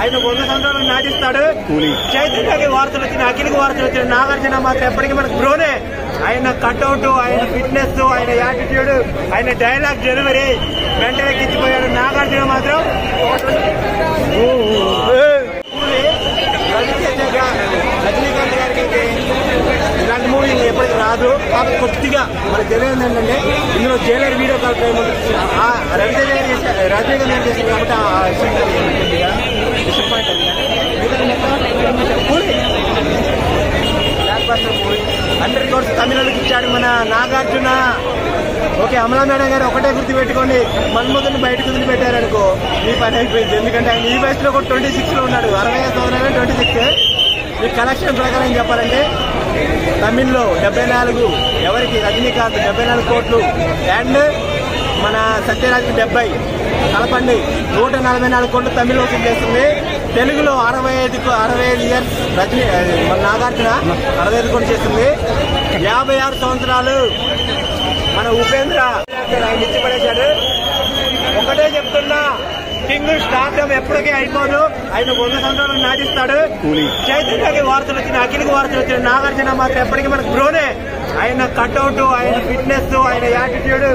ఆయన 100 సంవత్సరాలు నాటిస్తాడు. చైతన్యకి వార్తలు వచ్చిన, అఖిల్కి వార్తలు వచ్చిన, నాగార్జున మాత్రం ఎప్పటికీ మనకు బ్రోనే. ఆయన కట్అవుట్, ఆయన ఫిట్నెస్, ఆయన యాటిట్యూడ్, ఆయన డైలాగ్ డెలివరీ వెంటనే కిచ్చిపోయాడు. నాగార్జున మాత్రం రజనీకాంత్ గారికి అయితే ఇలాంటి మూవీ ఎప్పటికీ రాదు. కాకపోతే కొద్దిగా మనకు తెలియదు ఏంటంటే ఇందులో జైలర్ వీడియో కాల్ రవితేజ గారు చేశారు, రజనీకాంత్ గారు చేశారు కాబట్టి ఆ డిసప్పాయింట్ మూవీ 100 crores తమిళకి ఇచ్చాడు మన నాగార్జున. ఓకే, అమలా మేడం గారు ఒకటే గుర్తు పెట్టుకోండి, మన్మధుని బయటకు వదిలి పెట్టారనుకో మీ పని అయిపోయింది. ఎందుకంటే ఆయన ఈ వయసులో కూడా 26 లో ఉన్నాడు, 65 సంవత్సరాలు 26. ఈ కలెక్షన్ ప్రకారం చెప్పాలంటే తమిళ్లో 74, ఎవరికి రజనీకాంత్ 74 కోట్లు అండ్ మన సత్యరాజ్కి 70 కలపండి 144 కోట్లు తమిళ వసూలు చేస్తుంది. తెలుగులో 65 ఇయర్స్ రజనీ మన నాగార్జున 65 కోట్లు చేస్తుంది. 56 సంవత్సరాలు మన ఉపేంద్ర ఆయన ఇచ్చిపడేశాడు. ఒకటే చెప్తున్నా, కింగ్ స్టార్డమ్ ఎప్పటికీ అయిపోదు. ఆయన 100 సంవత్సరాలు నాటిస్తాడు. చైతన్యకి వార్తలు వచ్చిన, అఖిల్కి వార్తలు వచ్చిన, నాగార్జున మాత్రం ఎప్పటికీ మనకు బ్రోనే. ఆయన కట్అవుట్, ఆయన ఫిట్నెస్, ఆయన యాటిట్యూడ్